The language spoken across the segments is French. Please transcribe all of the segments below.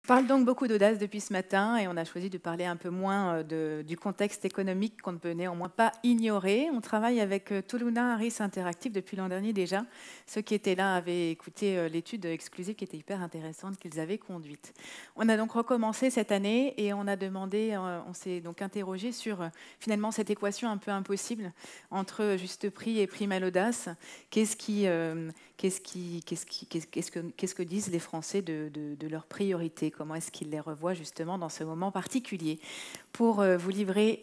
parle donc beaucoup d'audace depuis ce matin et on a choisi de parler un peu moins du contexte économique qu'on ne peut néanmoins pas ignorer. On travaille avec Toluna Harris Interactive depuis l'an dernier déjà. Ceux qui étaient là avaient écouté l'étude exclusive qui était hyper intéressante qu'ils avaient conduite. On a donc recommencé cette année et on a demandé, on s'est donc interrogé sur finalement cette équation un peu impossible entre juste prix et prime à l'audace. Qu'est-ce que disent les Français de leurs priorités? Comment est-ce qu'ils les revoient justement dans ce moment particulier? Pour vous livrer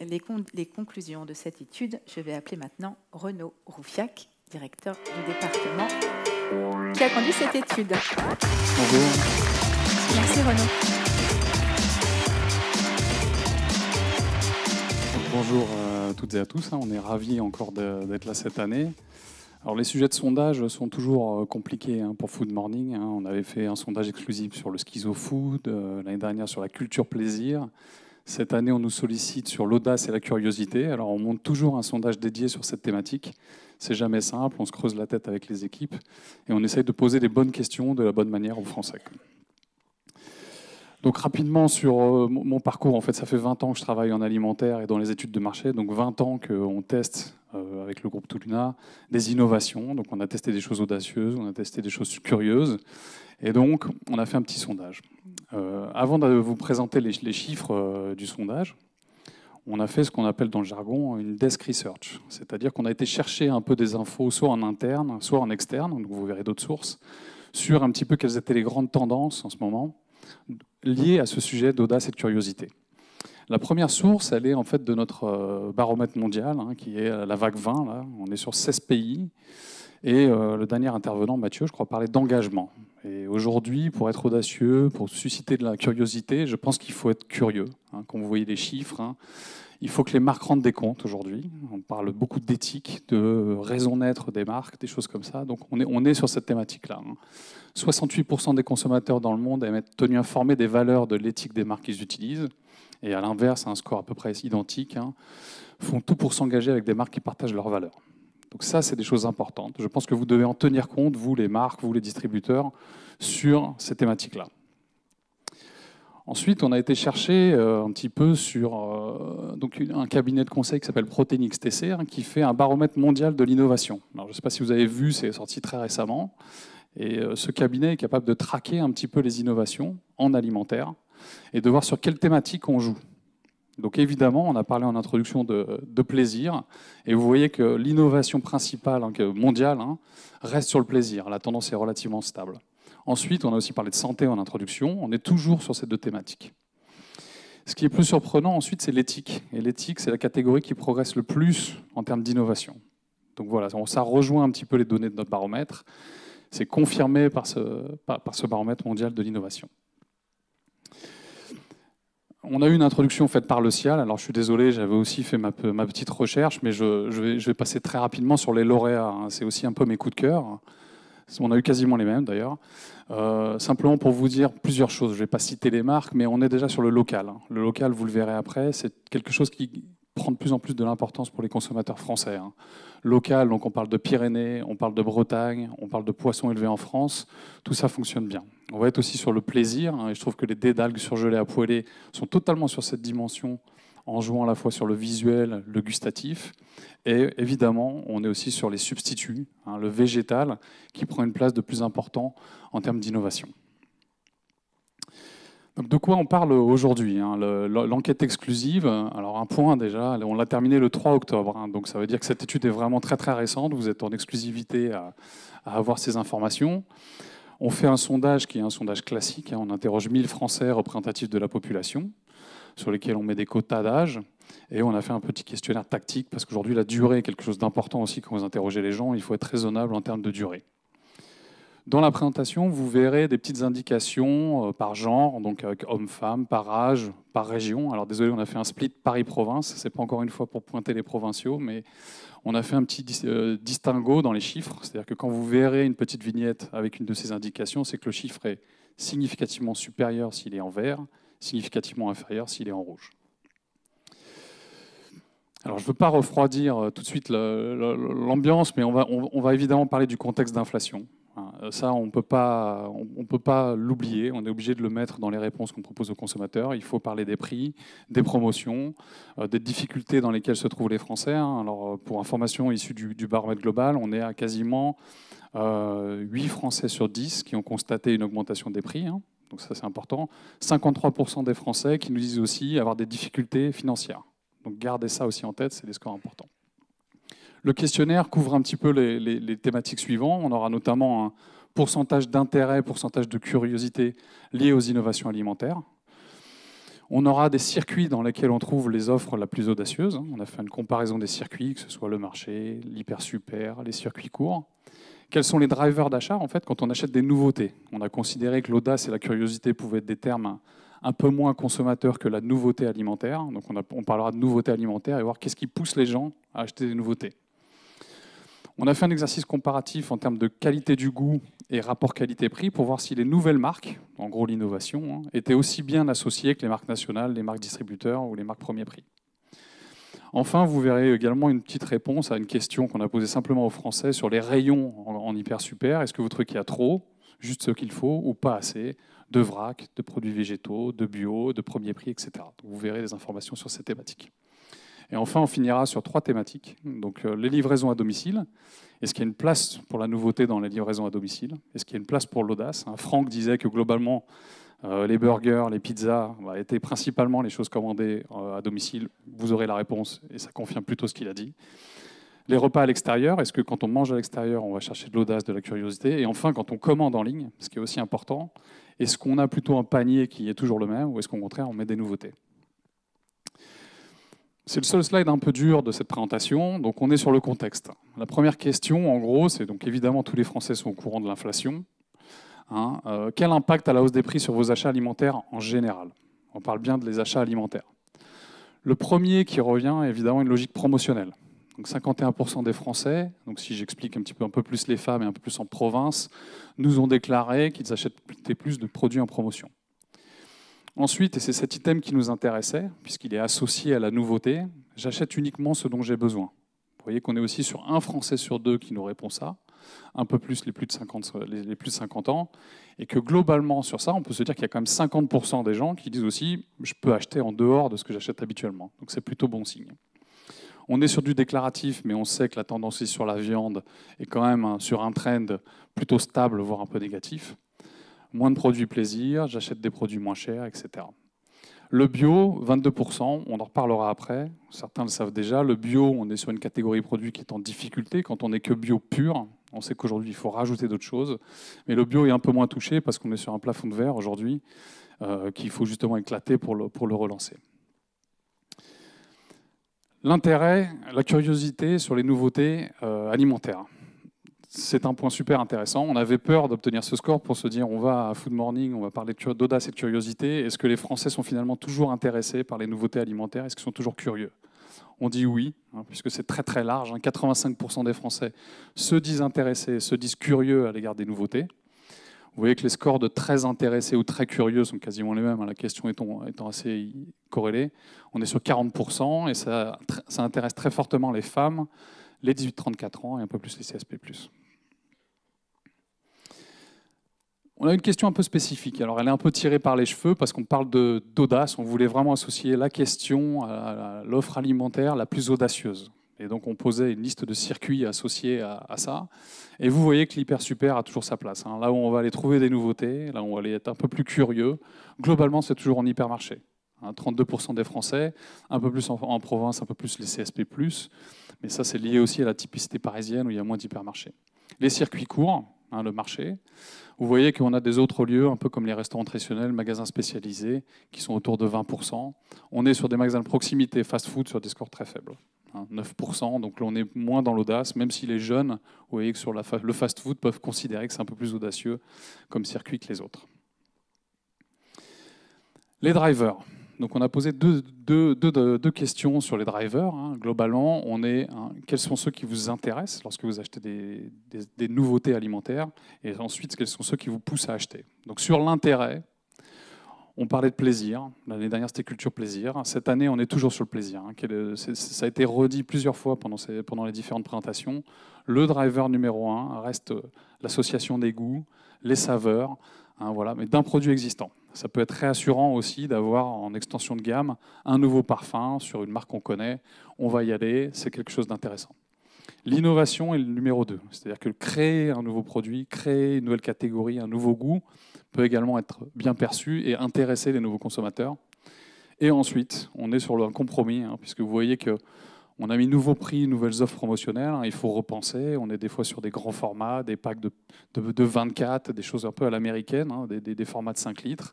les conclusions de cette étude, je vais appeler maintenant Renaud Roufiac, directeur du département, qui a conduit cette étude. Bonjour. Merci Renaud. Bonjour à toutes et à tous. On est ravis encore d'être là cette année. Alors, les sujets de sondage sont toujours compliqués pour Food Morning. On avait fait un sondage exclusif sur le schizo-food, l'année dernière sur la culture plaisir. Cette année, on nous sollicite sur l'audace et la curiosité. Alors, on monte toujours un sondage dédié sur cette thématique. C'est jamais simple, on se creuse la tête avec les équipes et on essaye de poser les bonnes questions de la bonne manière aux Français. Donc rapidement sur mon parcours, en fait, ça fait 20 ans que je travaille en alimentaire et dans les études de marché, donc 20 ans qu'on teste avec le groupe Toluna des innovations. Donc on a testé des choses audacieuses, on a testé des choses curieuses, et donc on a fait un petit sondage. Avant de vous présenter les chiffres du sondage, on a fait ce qu'on appelle dans le jargon une desk research, c'est-à-dire qu'on a été chercher un peu des infos, soit en interne, soit en externe, donc vous verrez d'autres sources, sur un petit peu quelles étaient les grandes tendances en ce moment, liées à ce sujet d'audace et de curiosité. La première source, elle est en fait de notre baromètre mondial, qui est la vague 20. Là. On est sur 16 pays. Et le dernier intervenant, Mathieu, je crois, parlait d'engagement. Et aujourd'hui, pour être audacieux, pour susciter de la curiosité, je pense qu'il faut être curieux. Quand vous voyez les chiffres, il faut que les marques rendent des comptes aujourd'hui. On parle beaucoup d'éthique, de raison d'être des marques, des choses comme ça. Donc on est sur cette thématique-là. 68% des consommateurs dans le monde aiment être tenus informés des valeurs de l'éthique des marques qu'ils utilisent. Et à l'inverse, un score à peu près identique, font tout pour s'engager avec des marques qui partagent leurs valeurs. Donc ça, c'est des choses importantes. Je pense que vous devez en tenir compte, vous les marques, vous les distributeurs, sur ces thématiques-là. Ensuite, on a été chercher un petit peu sur donc un cabinet de conseil qui s'appelle Protéinix TC, qui fait un baromètre mondial de l'innovation. Alors, je ne sais pas si vous avez vu, c'est sorti très récemment. Et ce cabinet est capable de traquer un petit peu les innovations en alimentaire et de voir sur quelle thématique on joue. Donc évidemment, on a parlé en introduction de plaisir, et vous voyez que l'innovation principale mondiale reste sur le plaisir. La tendance est relativement stable. Ensuite, on a aussi parlé de santé en introduction. On est toujours sur ces deux thématiques. Ce qui est plus surprenant ensuite, c'est l'éthique. Et l'éthique, c'est la catégorie qui progresse le plus en termes d'innovation. Donc voilà, ça rejoint un petit peu les données de notre baromètre. C'est confirmé par ce baromètre mondial de l'innovation. On a eu une introduction faite par le CIAL. Alors je suis désolé, j'avais aussi fait ma petite recherche, mais je vais passer très rapidement sur les lauréats. C'est aussi un peu mes coups de cœur. On a eu quasiment les mêmes d'ailleurs. Simplement pour vous dire plusieurs choses. Je ne vais pas citer les marques, mais on est déjà sur le local. Le local, vous le verrez après, c'est quelque chose qui prend de plus en plus de l'importance pour les consommateurs français. Local, donc on parle de Pyrénées, on parle de Bretagne, on parle de poissons élevés en France. Tout ça fonctionne bien. On va être aussi sur le plaisir. Et je trouve que les dés d'algues surgelées à poêler sont totalement sur cette dimension, en jouant à la fois sur le visuel, le gustatif. Et évidemment, on est aussi sur les substituts, le végétal, qui prend une place de plus important en termes d'innovation. Donc de quoi on parle aujourd'hui l'enquête exclusive, alors un point déjà, on l'a terminé le 3 octobre, donc ça veut dire que cette étude est vraiment très très récente, vous êtes en exclusivité à avoir ces informations. On fait un sondage qui est un sondage classique, on interroge 1000 Français représentatifs de la population, sur lesquels on met des quotas d'âge, et on a fait un petit questionnaire tactique, parce qu'aujourd'hui la durée est quelque chose d'important aussi quand vous interrogez les gens, il faut être raisonnable en termes de durée. Dans la présentation, vous verrez des petites indications par genre, donc avec homme-femme, par âge, par région. Alors désolé, on a fait un split Paris-Province, c'est pas encore une fois pour pointer les provinciaux, mais on a fait un petit distinguo dans les chiffres, c'est-à-dire que quand vous verrez une petite vignette avec une de ces indications, c'est que le chiffre est significativement supérieur s'il est en vert, significativement inférieur s'il est en rouge. Alors, je ne veux pas refroidir tout de suite l'ambiance, mais on va évidemment parler du contexte d'inflation. Ça, on ne peut pas l'oublier. On est obligé de le mettre dans les réponses qu'on propose aux consommateurs. Il faut parler des prix, des promotions, des difficultés dans lesquelles se trouvent les Français. Alors, pour information issue du baromètre global, on est à quasiment 8 Français sur 10 qui ont constaté une augmentation des prix. Donc ça, c'est important. 53% des Français qui nous disent aussi avoir des difficultés financières. Donc gardez ça aussi en tête, c'est des scores importants. Le questionnaire couvre un petit peu les thématiques suivantes. On aura notamment un pourcentage d'intérêt, pourcentage de curiosité lié aux innovations alimentaires. On aura des circuits dans lesquels on trouve les offres la plus audacieuses. On a fait une comparaison des circuits, que ce soit le marché, l'hyper super, les circuits courts. Quels sont les drivers d'achat en fait, quand on achète des nouveautés? On a considéré que l'audace et la curiosité pouvaient être des termes un peu moins consommateurs que la nouveauté alimentaire. Donc on parlera de nouveauté alimentaire et voir qu'est-ce qui pousse les gens à acheter des nouveautés. On a fait un exercice comparatif en termes de qualité du goût et rapport qualité-prix pour voir si les nouvelles marques, en gros l'innovation, étaient aussi bien associées que les marques nationales, les marques distributeurs ou les marques premier prix. Enfin, vous verrez également une petite réponse à une question qu'on a posée simplement aux Français sur les rayons en hyper super. Est-ce que vous trouvez qu'il y a trop, juste ce qu'il faut, ou pas assez, de vrac, de produits végétaux, de bio, de premier prix, etc. Donc vous verrez des informations sur ces thématiques. Et enfin, on finira sur 3 thématiques. Donc, les livraisons à domicile. Est-ce qu'il y a une place pour la nouveauté dans les livraisons à domicile? Est-ce qu'il y a une place pour l'audace? Franck disait que globalement, les burgers, les pizzas étaient principalement les choses commandées à domicile. Vous aurez la réponse et ça confirme plutôt ce qu'il a dit. Les repas à l'extérieur, est-ce que quand on mange à l'extérieur, on va chercher de l'audace, de la curiosité? Et enfin, quand on commande en ligne, ce qui est aussi important, est-ce qu'on a plutôt un panier qui est toujours le même ou est-ce qu'au contraire, on met des nouveautés? C'est le seul slide un peu dur de cette présentation, donc on est sur le contexte. La première question, en gros, c'est donc évidemment tous les Français sont au courant de l'inflation. Quel impact a la hausse des prix sur vos achats alimentaires en général? On parle bien de les achats alimentaires. Le premier qui revient, évidemment, une logique promotionnelle. Donc 51% des Français, donc si j'explique un peu plus les femmes et un peu plus en province, nous ont déclaré qu'ils achètent plus de produits en promotion. Ensuite, et c'est cet item qui nous intéressait, puisqu'il est associé à la nouveauté, j'achète uniquement ce dont j'ai besoin. Vous voyez qu'on est aussi sur un Français sur 2 qui nous répond ça, un peu plus les plus de 50 ans, et que globalement sur ça, on peut se dire qu'il y a quand même 50% des gens qui disent aussi « je peux acheter en dehors de ce que j'achète habituellement ». Donc c'est plutôt bon signe. On est sur du déclaratif, mais on sait que la tendance sur la viande est quand même sur un trend plutôt stable, voire un peu négatif. Moins de produits plaisir, j'achète des produits moins chers, etc. Le bio, 22%, on en reparlera après, certains le savent déjà. Le bio, on est sur une catégorie produit qui est en difficulté. Quand on n'est que bio pur, on sait qu'aujourd'hui, il faut rajouter d'autres choses. Mais le bio est un peu moins touché parce qu'on est sur un plafond de verre aujourd'hui qu'il faut justement éclater pour le relancer. L'intérêt, la curiosité sur les nouveautés alimentaires. C'est un point super intéressant. On avait peur d'obtenir ce score pour se dire on va à Food Morning, on va parler d'audace et de curiosité. Est-ce que les Français sont finalement toujours intéressés par les nouveautés alimentaires? Est-ce qu'ils sont toujours curieux? On dit oui, puisque c'est très très large. 85% des Français se disent intéressés, se disent curieux à l'égard des nouveautés. Vous voyez que les scores de très intéressés ou très curieux sont quasiment les mêmes, la question étant assez corrélée. On est sur 40% et ça intéresse très fortement les femmes, les 18-34 ans et un peu plus les CSP+. On a une question un peu spécifique. Alors, elle est un peu tirée par les cheveux parce qu'on parle d'audace. On voulait vraiment associer la question à l'offre alimentaire la plus audacieuse. Et donc, on posait une liste de circuits associés à ça. Et vous voyez que l'hyper super a toujours sa place. Là où on va aller trouver des nouveautés, là où on va aller être un peu plus curieux, globalement, c'est toujours en hypermarché. 32% des Français, un peu plus en province, un peu plus les CSP+. Mais ça, c'est lié aussi à la typicité parisienne où il y a moins d'hypermarchés. Les circuits courts, le marché. Vous voyez qu'on a des autres lieux, un peu comme les restaurants traditionnels, magasins spécialisés, qui sont autour de 20%. On est sur des magasins de proximité, fast-food, sur des scores très faibles. 9%, donc là on est moins dans l'audace, même si les jeunes, vous voyez que sur le fast-food, peuvent considérer que c'est un peu plus audacieux comme circuit que les autres. Les drivers. Donc on a posé deux questions sur les drivers. Globalement, quels sont ceux qui vous intéressent lorsque vous achetez des nouveautés alimentaires, et ensuite quels sont ceux qui vous poussent à acheter. Donc sur l'intérêt, On parlait de plaisir. L'année dernière, c'était culture plaisir. Cette année, on est toujours sur le plaisir. Ça a été redit plusieurs fois pendant les différentes présentations. Le driver numéro 1 reste l'association des goûts, les saveurs, voilà, mais d'un produit existant. Ça peut être réassurant aussi d'avoir en extension de gamme un nouveau parfum sur une marque qu'on connaît. On va y aller, c'est quelque chose d'intéressant. L'innovation est le numéro 2, c'est-à-dire que créer un nouveau produit, créer une nouvelle catégorie, un nouveau goût peut également être bien perçu et intéresser les nouveaux consommateurs. Et ensuite, on est sur un compromis, puisque vous voyez qu'on a mis nouveaux prix, nouvelles offres promotionnelles, il faut repenser. On est des fois sur des grands formats, des packs de 24, des choses un peu à l'américaine, des formats de 5 litres.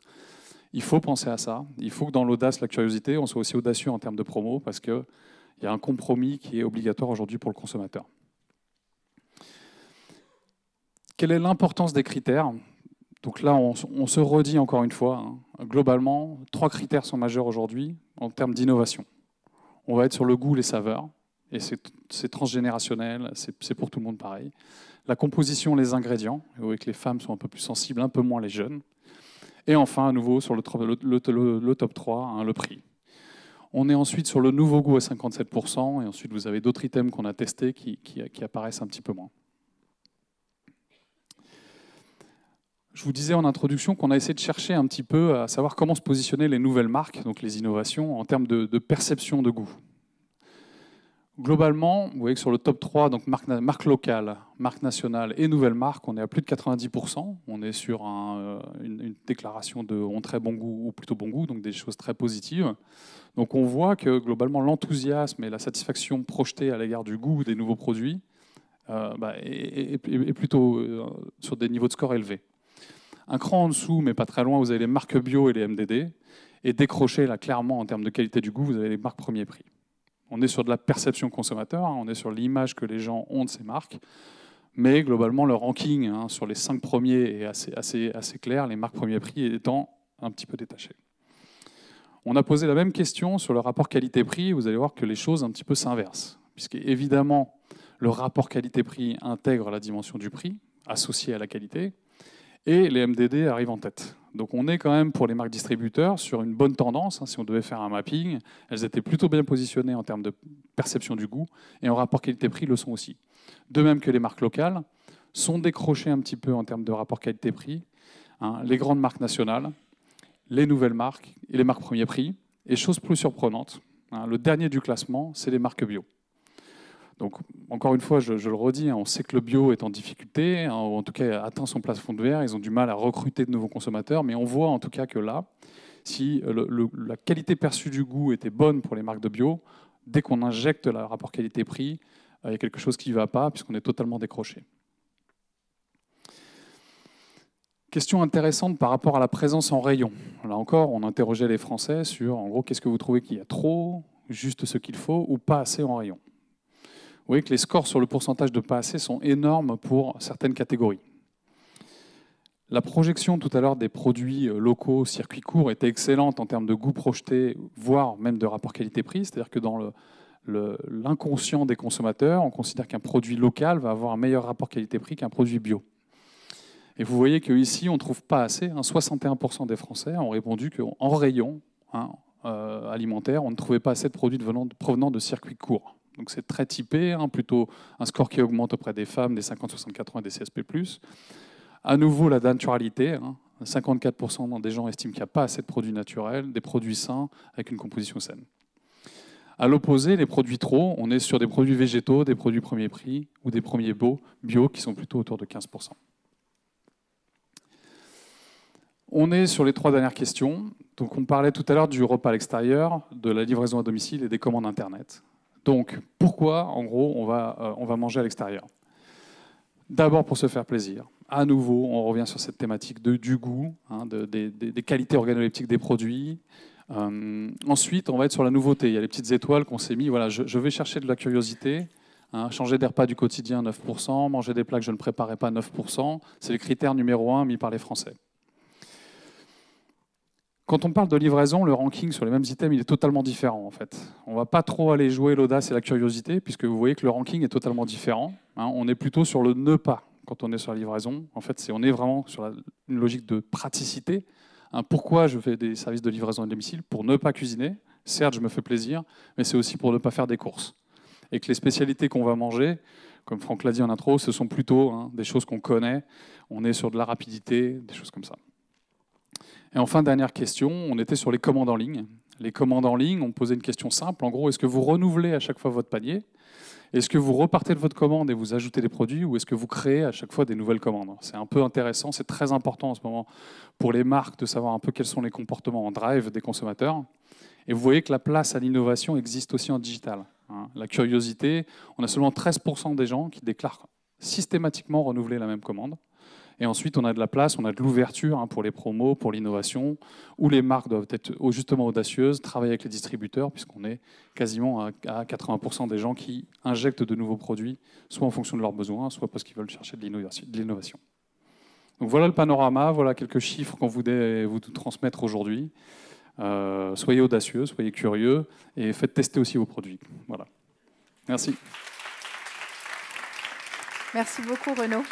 Il faut penser à ça. Il faut que dans l'audace, la curiosité, on soit aussi audacieux en termes de promo, parce qu'il y a un compromis qui est obligatoire aujourd'hui pour le consommateur. Quelle est l'importance des critères ? Donc là, on se redit encore une fois, globalement, 3 critères sont majeurs aujourd'hui en termes d'innovation. On va être sur le goût, les saveurs, et c'est transgénérationnel, c'est pour tout le monde pareil. La composition, les ingrédients, vous voyez que les femmes sont un peu plus sensibles, un peu moins les jeunes. Et enfin, à nouveau, sur le top 3, le prix. On est ensuite sur le nouveau goût à 57%, et ensuite vous avez d'autres items qu'on a testés qui apparaissent un petit peu moins. Je vous disais en introduction qu'on a essayé de chercher un petit peu à savoir comment se positionner les nouvelles marques, donc les innovations, en termes de perception de goût. Globalement, vous voyez que sur le top 3, donc marque locale, marque nationale et nouvelle marque, on est à plus de 90%. On est sur une déclaration de ont très bon goût ou plutôt bon goût, donc des choses très positives. Donc on voit que globalement l'enthousiasme et la satisfaction projetée à l'égard du goût des nouveaux produits est plutôt sur des niveaux de score élevés. Un cran en dessous, mais pas très loin, vous avez les marques bio et les MDD. Et décroché, là, clairement, en termes de qualité du goût, vous avez les marques premier prix. On est sur de la perception consommateur, on est sur l'image que les gens ont de ces marques. Mais globalement, le ranking sur les 5 premiers est assez clair, les marques premier prix étant un petit peu détachées. On a posé la même question sur le rapport qualité-prix. Vous allez voir que les choses un petit peu s'inversent. Puisque, évidemment, le rapport qualité-prix intègre la dimension du prix, associée à la qualité. Et les MDD arrivent en tête. Donc on est quand même pour les marques distributeurs sur une bonne tendance. Si on devait faire un mapping, elles étaient plutôt bien positionnées en termes de perception du goût et en rapport qualité-prix le sont aussi. De même que les marques locales sont décrochées un petit peu en termes de rapport qualité-prix. Les grandes marques nationales, les nouvelles marques et les marques premier prix. Et chose plus surprenante, le dernier du classement, c'est les marques bio. Donc, encore une fois, je le redis, on sait que le bio est en difficulté, ou en tout cas a atteint son plafond de verre, ils ont du mal à recruter de nouveaux consommateurs, mais on voit en tout cas que là, si la qualité perçue du goût était bonne pour les marques de bio, dès qu'on injecte le rapport qualité-prix, il y a quelque chose qui ne va pas, puisqu'on est totalement décroché. Question intéressante par rapport à la présence en rayon. Là encore, on interrogeait les Français sur, en gros, qu'est-ce que vous trouvez qu'il y a trop, juste ce qu'il faut, ou pas assez en rayon. Vous voyez que les scores sur le pourcentage de pas assez sont énormes pour certaines catégories. La projection tout à l'heure des produits locaux, circuits courts, était excellente en termes de goût projeté, voire même de rapport qualité-prix. C'est-à-dire que dans l'inconscient des consommateurs, on considère qu'un produit local va avoir un meilleur rapport qualité-prix qu'un produit bio. Et vous voyez qu'ici, on ne trouve pas assez. 61% des Français ont répondu qu'en rayon alimentaire, on ne trouvait pas assez de produits provenant de circuits courts. Donc c'est très typé, plutôt un score qui augmente auprès des femmes, des 50-64 ans et des CSP+. À nouveau, la naturalité. 54% des gens estiment qu'il n'y a pas assez de produits naturels, des produits sains avec une composition saine. À l'opposé, les produits trop, on est sur des produits végétaux, des produits premier prix ou des premiers bio qui sont plutôt autour de 15%. On est sur les 3 dernières questions. Donc on parlait tout à l'heure du repas à l'extérieur, de la livraison à domicile et des commandes Internet. Donc, pourquoi, en gros, on va manger à l'extérieur? D'abord pour se faire plaisir. À nouveau, on revient sur cette thématique du goût, des qualités organoleptiques des produits. Ensuite, on va être sur la nouveauté. Il y a les petites étoiles qu'on s'est mis. Voilà, je vais chercher de la curiosité. Changer des repas du quotidien, 9%. Manger des plats que je ne préparais pas, 9%. C'est le critère numéro 1 mis par les Français. Quand on parle de livraison, le ranking sur les mêmes items, il est totalement différent en fait. On ne va pas trop aller jouer l'audace et la curiosité, puisque vous voyez que le ranking est totalement différent. On est plutôt sur le ne pas quand on est sur la livraison. En fait, on est vraiment sur une logique de praticité. Pourquoi je fais des services de livraison à domicile? Pour ne pas cuisiner. Certes, je me fais plaisir, mais c'est aussi pour ne pas faire des courses. Et que les spécialités qu'on va manger, comme Franck l'a dit en intro, ce sont plutôt des choses qu'on connaît. On est sur de la rapidité, des choses comme ça. Et enfin, dernière question, on était sur les commandes en ligne. Les commandes en ligne, on posait une question simple. En gros, est-ce que vous renouvelez à chaque fois votre panier? Est-ce que vous repartez de votre commande et vous ajoutez des produits, ou est-ce que vous créez à chaque fois des nouvelles commandes? C'est un peu intéressant, c'est très important en ce moment pour les marques de savoir un peu quels sont les comportements en drive des consommateurs. Et vous voyez que la place à l'innovation existe aussi en digital. La curiosité, on a seulement 13% des gens qui déclarent systématiquement renouveler la même commande. Et ensuite, on a de la place, on a de l'ouverture pour les promos, pour l'innovation, où les marques doivent être justement audacieuses, travailler avec les distributeurs, puisqu'on est quasiment à 80% des gens qui injectent de nouveaux produits, soit en fonction de leurs besoins, soit parce qu'ils veulent chercher de l'innovation. Donc voilà le panorama, voilà quelques chiffres qu'on voulait vous transmettre aujourd'hui. Soyez audacieux, soyez curieux, et faites tester aussi vos produits. Voilà. Merci. Merci beaucoup, Renaud.